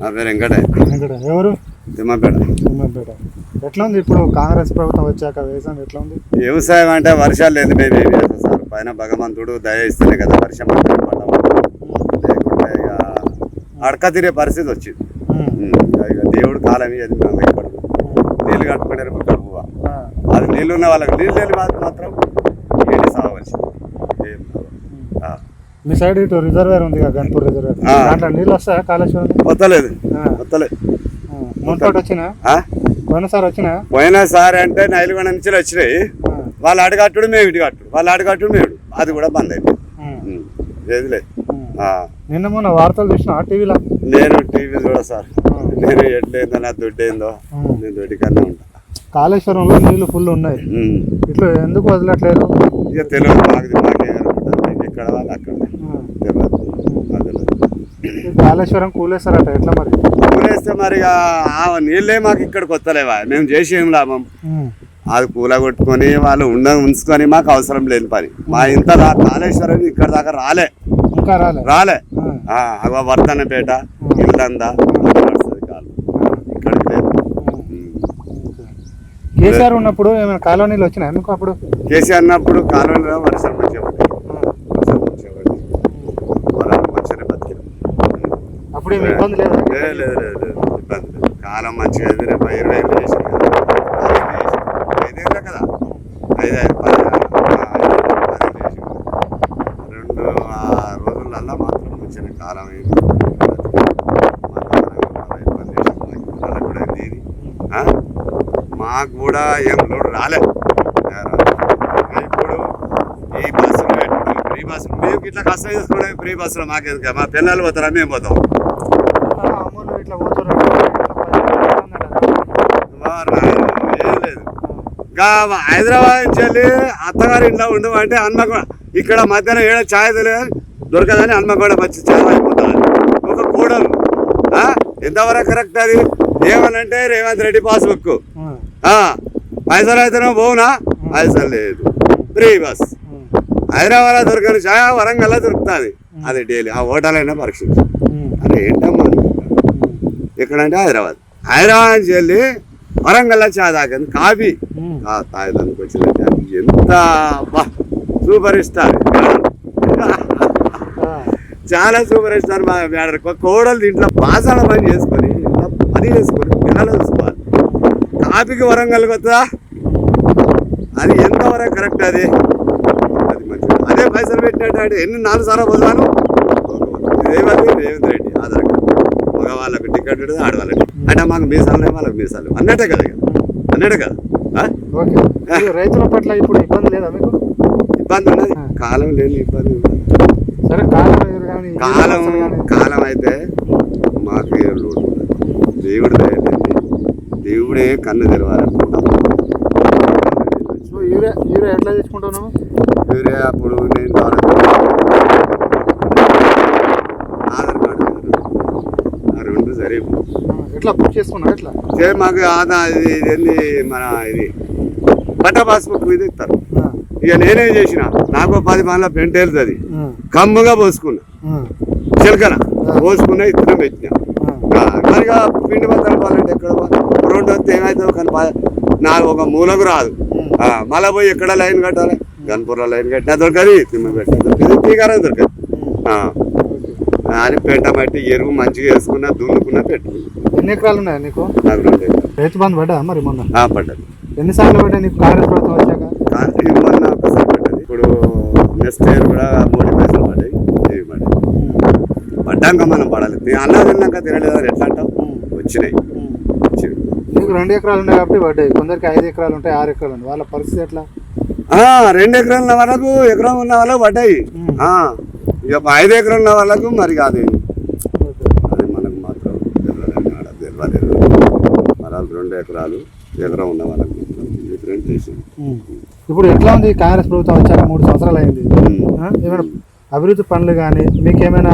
నా పేరు వెంకట. ఎవరు? తిమ్మపేట. ఎట్లా ఉంది ఇప్పుడు కాంగ్రెస్ ప్రభుత్వం వచ్చాక వ్యవసాయం ఎట్లా ఉంది? వ్యవసాయం అంటే వర్షాలు లేదు మేము ఏమి చేస్తాం సార్. పైన భగవంతుడు దయ ఇస్తేనే కదా వర్షం అంటే లేకుంటే ఇక అడక తిరిగే పరిస్థితి వచ్చింది. ఇక దేవుడు కాలం ఇయ్యదు. మేము ఇక్కడ నీళ్ళు కట్టుకునే కడుపు అది నీళ్ళు ఉన్న వాళ్ళకి నీళ్ళు లేని వాళ్ళకి మాత్రం నీళ్ళు సాగవలసింది. మీ సైడ్ ఇటు రిజర్వేర్ ఉంది కదా, గన్పూర్ రిజర్వేర్, దాంట్లో నీళ్ళు వస్తాయా కాళేశ్వరం? వస్తలేదు. మున్పాటు వచ్చినా పోయినసారి వచ్చినా? పోయినసారి అంటే నైలుగొండ నుంచి వచ్చినాయి. వాళ్ళు అడగట్టుడు మేము ఇటు కట్టుడు, వాళ్ళు అడగట్టుడు మేము అది కూడా బంద్ అయిపోయింది. ఏది లేదు. నిన్న మొన్న వార్తలు చూసినా టీవీలో? నేను టీవీ చూడ సార్. నేను ఎట్లేందో నా దొడ్డేందో నేను దొడ్డికన్నా ఉంటా. కాళేశ్వరంలో నీళ్లు ఫుల్ ఉన్నాయి, ఇట్లా ఎందుకు వదలట్లేదు? ఇక తెలియదు మాకే ఎక్కడ వాళ్ళు అక్కడ తెలియదు. కాళేశ్వరం కూలేస్తారట, ఎట్లా మరి? కూలేస్తే మరి నీళ్ళే మాకు ఇక్కడికి వస్తలేవా, మేము చేసి ఏం లాభం? అది కూల కొట్టుకొని వాళ్ళు ఉంచుకొని మాకు అవసరం లేని పని. మా ఇంత కాళేశ్వరం ఇక్కడ దాకా రాలే, ఇంకా రాలే. వర్ధనపేట ఇల్లందా కాదు, ఇక్కడికి లేదు. కేసీఆర్ ఉన్నప్పుడు ఏమైనా కాలనీలు వచ్చినాయి మీకు? అప్పుడు కేసీఆర్ ఉన్నప్పుడు కాలనీలో వర్షం మంచిగా అప్పుడు ఇబ్బంది లేదు. లేదు ఇబ్బంది లేదు. కాలం మంచిగా అయితే రేపు 20 చేసాం కదా, 5 కదా, 5 10 చేసి 2 రోజులల్లా మాత్రం వచ్చిన కాలం అయింది. మాకు కూడా ఏం లోటు రాలే. ఇప్పుడు ఈ బస్సులు పెట్టుకుని ఫ్రీ బస్సులు మేము ఇట్లా కష్టం చేసుకోవడం. ఫ్రీ బస్సులో మాకెందుకు? మా పిల్లలు పోతారా, మేము పోతాం. ఏం లేదు. ఇంకా హైదరాబాద్ నుంచి వెళ్ళి అత్తగారి ఇంట్లో ఉండమంటే హన్మకొండ ఇక్కడ మధ్యాహ్నం ఏడ ఛాయ్ దొరకదని హన్మకొండ వచ్చి ఛాయ్ అయిపోతుంది. ఒక కూడలు ఎంతవరకు కరెక్ట్ అది? ఏమనంటే రేవంత్ రెడ్డి పాస్బుక్ పైసలు అయితేనే పోవునా, పైసలు లేదు. ఫ్రీ బస్ హైదరాబాద్ దొరకని ఛాయ్ వరంగల్లో దొరుకుతుంది. అది డైలీ ఆ హోటల్ పరీక్షించు. అరే ఏంటమ్మా ఎక్కడంటే హైదరాబాద్ నుంచి వెళ్ళి వరంగల్లో ఛాయ్ తాగింది, కాఫీ తాగడానికి వచ్చిందంటే ఎంత సూపర్ స్టార్, చాలా సూపర్ స్టార్. మా మేడర్ కోడలు దీంట్లో బాసాల పని చేసుకొని పని చేసుకొని పిల్లలు చూసుకోవాలి. కాఫీకి వరంగల్కి వస్తుందా? అది ఎంతవరకు కరెక్ట్? అది మంచిది. అదే పైసలు పెట్టినట్టు ఎన్ని 4 సార్లు పోతాను. రేవంత్ రెడ్డి ఆధార్ కార్డు మగవాళ్ళకు టికెట్ ఆడవాళ్ళకి అంటే మాకు మీసాలు వాళ్ళకి మీసాలు అన్నట్టే కదా, అన్నట్టే కదా. రైతుల పట్ల ఇప్పుడు ఇబ్బంది లేదా మీకు? ఇబ్బంది ఉన్నది, కాలం లేని ఇబ్బంది. సరే కాలం అయితే మాకు ఏ లోటు ఉండదు. దేవుడు దయలేండి, దేవుడే కన్ను తెరవాలనుకుంటాం. యూరియా ఎట్లా తెచ్చుకుంటున్నాము? యూరియా అప్పుడు నేను ఆధార్ కార్డు ఆ 2 సరే ఎట్లా బుక్ చేసుకున్నా? ఎట్లా మాకు ఇది మన ఇది పట్టా పాస్బుక్ మీద ఇస్తారు. ఇక నేనేం చేసిన, నాకు 10 పనుల పెంట వెళ్తుంది, కమ్ముగా పోసుకున్నా, చిలకన పోసుకున్నా, ఇత్తనం పెట్టినా. మరిగా పిండి బద్దలు పాలంటే ఎక్కడ 2 వస్తే ఏమవుతుందో కానీ నాకు ఒక మూలకు రాదు. మళ్ళీ పోయి ఎక్కడ లైన్ కట్టాలి? గన్పూర్లో లైన్ కట్టినా దొరకదు, తిమ్మ పెట్టినా దొరకదు, టీకారం దొరకదు. అని పెంట మట్టి ఎరువు మంచిగా వేసుకున్నా, దున్నుకున్నా, పెట్టుకున్నా. ఎన్ని ఎకరాలు ఉన్నాయి నీకు? నాకు 2 ఎకరాలు. రైతు బంధు పడ్డా మరి మొన్న? పడ్డది. ఎన్నిసార్లు పడ్డా నీకు కాంగ్రెస్ ప్రభుత్వం వచ్చాక? మొన్న ఒకసారి పడ్డది. ఇప్పుడు నెక్స్ట్ ఇయర్ కూడా 3 పైసలు పడ్డాయి, ఏవి పడ్డాయి. పడ్డాక మనం పడాలి. నేను అన్నం తిన్నాక తినలేదని ఎట్లా అంటావు? వచ్చినాయి. నీకు 2 ఎకరాలు ఉన్నాయి కాబట్టి పడ్డాయి, కొందరికి 5 ఎకరాలు ఉంటాయి, 6 ఎకరాలు ఉంటాయి. వాళ్ళ పరిస్థితి ఎట్లా? 2 ఎకరాలు ఉన్న వాళ్ళకు, ఎకరం ఉన్న వాళ్ళకు పడ్డాయి. ఇక 5 ఎకరాలు ఉన్న వాళ్ళకు మరి కాదు. అది మనకు మాత్రం తెలియలేదు. మరి 2 ఎకరాలు ఎకరం ఉన్న వాళ్ళకు డిఫరెంట్ చేసింది. ఇప్పుడు ఎట్లా ఉంది కాంగ్రెస్ ప్రభుత్వం వచ్చాక? 3 సంవత్సరాలు అయింది. ఏమైనా అభివృద్ధి పనులు కానీ మీకు ఏమైనా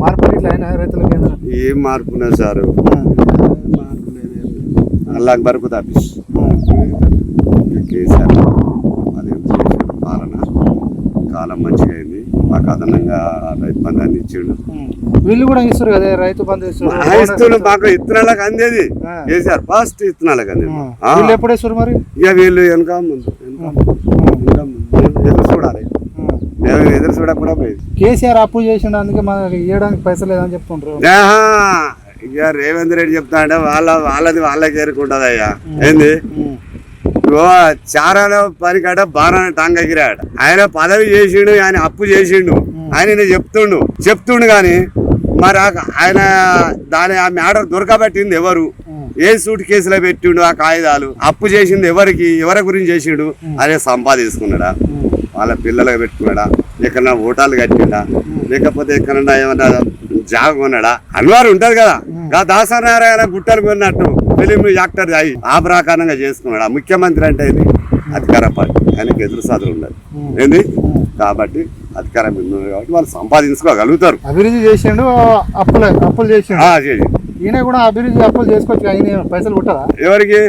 మార్పులు ఇట్లా అయినా రైతులకు? ఏమైనా ఏం మార్పు ఉన్నది సార్? మార్పు లేదు, అల్లాకి బరుకు తప్పిస్ కేసీఆర్ అదే పాలన కాలం మంచిగా అయింది. మాకు అదనంగా రైతు బంధాన్ని ఇచ్చిండు. వీళ్ళు కూడా ఇస్తారు కదా రైతు బంధు ఇస్తుండు. మాకు ఇత్తనాలకు అందేది కేసీఆర్ ఫస్ట్ ఇత్తనాలకు అందేది. వీళ్ళు ఎప్పుడు ఇస్తారు మరి? ఇక వీళ్ళు వెనక ముందు ఎదురు చూడాలి. మేము ఎదురు చూడకుండా పోయింది. కేసీఆర్ అప్పు చేసిండు, అందుకే మనకి ఇవ్వడానికి పైసలు లేదని చెప్తుంటారు. ఇక రేవంత్ రెడ్డి చెప్తా అంటే వాళ్ళది వాళ్ళకి ఎరుకుంటది అయ్యా. ఏంది చారాల పని కాడ బారాన టాంగ్ ఎగిరాడు. ఆయన పదవి చేసిండు, ఆయన అప్పు చేసిండు, ఆయన చెప్తుండు కానీ మరి ఆయన ఆ మ్యాటర్ దొరకబట్టింది ఎవరు? ఏ సూట్ కేసులో పెట్టిండు ఆ కాగితాలు? అప్పు చేసింది ఎవరి గురించి చేసిండు? అదే సంపాదించుకున్నాడా? వాళ్ళ పిల్లలకు పెట్టుకున్నాడా? ఎక్కడన్నా ఓటాలు కట్టిండా? లేకపోతే ఎక్కడన్నా ఏమన్నా జాగ కొన్నాడా? అన్వారు ఉంటది కదా, దాసనారాయణ గుట్టలు కొన్నట్టు ఫిలిం యాక్టర్ అయ్యి ఆ ప్రకారంగా చేసుకున్నాడు. ముఖ్యమంత్రి అంటే ఇది అధికార పార్టీ, ఆయనకి ఎదురు సాధులు ఉండదు. ఏంది కాబట్టి అధికారం ఉన్నది కాబట్టి వాళ్ళు సంపాదించుకోగలుగుతారు. అభివృద్ధి చేసిండు, అప్పులు చేసిండు. ఈయన కూడా అభివృద్ధి అప్పులు చేసుకోవచ్చు. ఆయన పైసలు పుట్టదా ఎవరికి?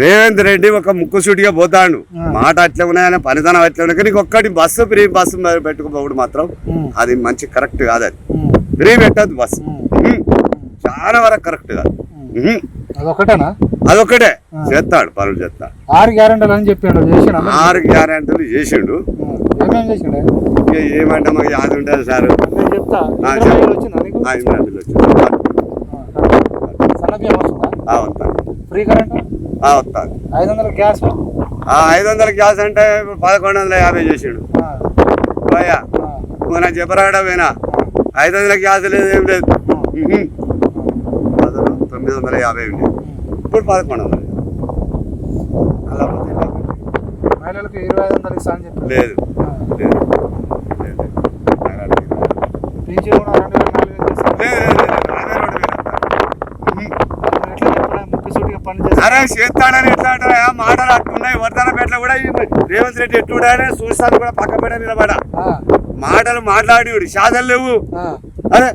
రేవంత్ రెడ్డి ఒక ముక్కుసూటిగా పోతాడు. మాట అట్లా ఉన్నాయని పనితనం అట్లా ఉన్నాయి. కానీ ఒక్కటి ఫ్రీ బస్సు పెట్టుకోపోవడం మాత్రం అది మంచి కరెక్ట్ కాదు. అది ఫ్రీ పెట్టద్దు బస్సు, చాలా వరకు కరెక్ట్ కాదు. అదొక్కటే చేస్తాడు, పనులు చేస్తాడు. 6 గ్యారెంటీలు అని చెప్పాడు, 6 గ్యారెంటీలు చేసిండు. ఏమంటే మాకు యాది ఉంటుంది సార్. వస్తాను 500 గ్యాస్ అంటే 1150 చేసిండు. పోయా నాకు చెప్పరాడా పోయినా 500 గ్యాస్ లేదు, ఏం లేదు. 950 ఉండేది, ఇప్పుడు 1100. అలా మహిళలకు 2500 ఇస్తా అని చెప్పి లేదు. అరే చేస్తాడని ఎట్లా అంటారా? మాటలు అట్టున్నాయి. వర్ధనపేటలో కూడా రేవంత్ రెడ్డి ఎట్టుడానే చూస్తాను కూడా పక్క పెట్ట నిలబడ. మాటలు మాట్లాడి షాదలు లేవు. అరే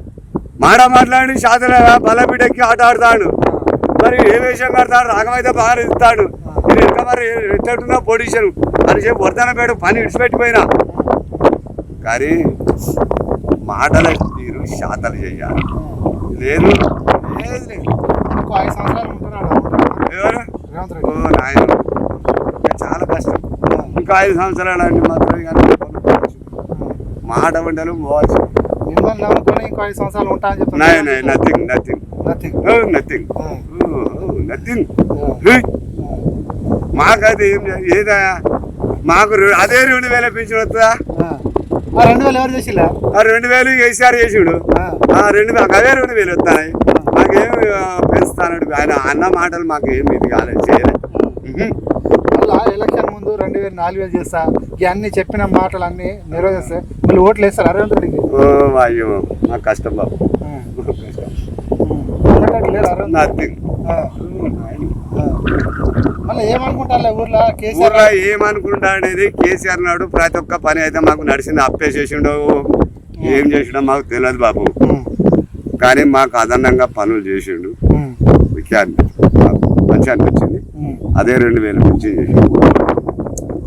మాట్లాడి షాదలు బలబిడ్డకి ఆట ఆడతాడు. మరి ఏ విషయం కడతాడు? రాగమైతే బాగా ఇస్తాడు. మీరు ఇంకా మరి ఎట్లా పొడిషన్ అని చెప్పి వర్ధనపేట పని విడిచిపెట్టిపోయినా కానీ మాటల మీరు శాతలు చెయ్యాలి. లేదు ఎవరు నాయన చాలా కష్టం. ఇంకా 5 సంవత్సరాలు అంటే మాత్రం మాట వంటలు పోవచ్చు. నథింగ్. మాకైతే ఏదా మాకు అదే 2000 పెన్షన్ వస్తుందా? 2000 కేసీఆర్ చేసిండు. 2000 అదే 2000 వస్తాయి. మాకేమి పెంచుతాడు ఆయన అన్న మాటలు మాకు ఏమి ఇది కాలేదు, చేయలేదు. ఎలక్షన్ ముందు 2000 4000 చేస్తా అన్ని చెప్పిన మాటలు అన్ని నెరవేర్స్తే మళ్ళీ ఓట్లు వేస్తారు రేవంత్ రెడ్డికి. అయ్యో నాకు కష్టం బాబు, నథింగ్. మళ్ళీ ఏమనుకుంటా ఊర్లో ఏమనుకుంటా అనేది కేసీఆర్ నాడు ప్రతి ఒక్క పని అయితే మాకు నడిచింది. అప్పే చేసిండో ఏం చేసిండో మాకు తెలియదు బాబు, కానీ మాకు అదనంగా పనులు చేసిండు. మంచి అనిపించింది. అదే 2000 పెన్షన్ చేసిండు.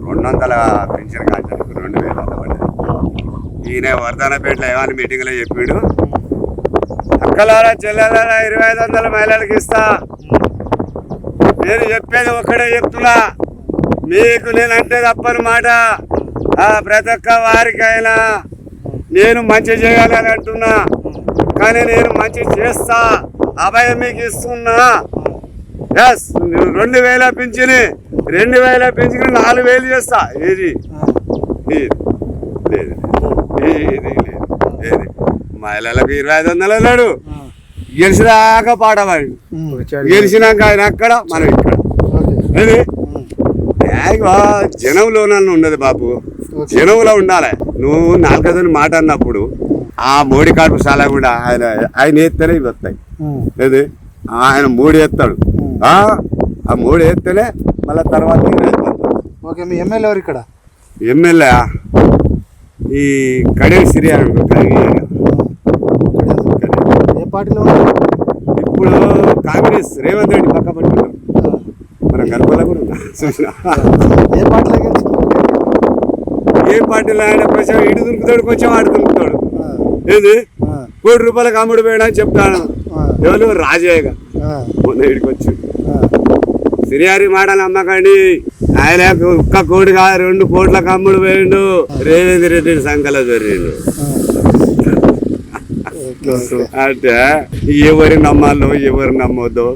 200 పెన్షన్ కానీ 2000 అవ్వండి. ఈయన వర్ధనపేటలో ఏమైనా మీటింగ్లో చెప్పాడు, అక్కలారా చెల్లెలారా 2500 మహిళలకు ఇస్తా. నేను చెప్పేది ఒక్కడే చెప్తున్నా, మీకు నేనంటే తప్పని మాట. ప్రతి ఒక్క వారికైనా నేను మంచి చేయాలని అంటున్నా, కానీ నేను మంచి చేస్తా, అభయం మీకు ఇస్తున్నా. ఎస్ 2000 పింఛని 2000 పింఛని 4000 చేస్తా. ఏది లేదు, ఏది మహిళలకు 2500 అన్నాడు. గెలిచినాక పాడవాడు, గెలిచినాక ఆయన అక్కడ మనం ఇక్కడ. అది జనంలో ఉండదు బాబు, జనంలో ఉండాలి. నువ్వు 4 మాట అన్నప్పుడు ఆ మోడీ కాడుపు చాలా కూడా ఆయన ఎత్తేనే ఇవి వస్తాయి. ఏది ఆయన 3 ఎత్తాడు, ఆ 3 ఎత్తేనే మళ్ళీ తర్వాత ఓకే. మీ ఎమ్మెల్యే ఎవరు ఇక్కడ? ఎమ్మెల్యే ఈ కడే సిరియా. ఏ పార్టీలో? ఇప్పుడు కాంగ్రెస్ రేవంత్ రెడ్డి పక్క పట్టుకుంటాం. మనం గర్భంలో కూడా చూసిన ఏ పార్టీలో ఏ పార్టీలో ఆయన కొంచెం ఇటు దురుకుతాడు, కొంచెం ఆడు దురుకుతాడు. ఏంది ₹1,00,00,000 అమ్ముడు పోయాడు అని చెప్తాను. ఎవరు రాజయ్యగా మొన్న ఇడికి వచ్చి సిరియారి మాటలు అమ్మకండి. ఆయన ఒక్క కోటి కాదు 2 కోట్లకు అమ్ముడు పోయిండు. రేవంత్ రెడ్డి సంకల దొరిండు. అంటే ఎవరు నమ్మాలో ఎవరు నమ్మొద్దో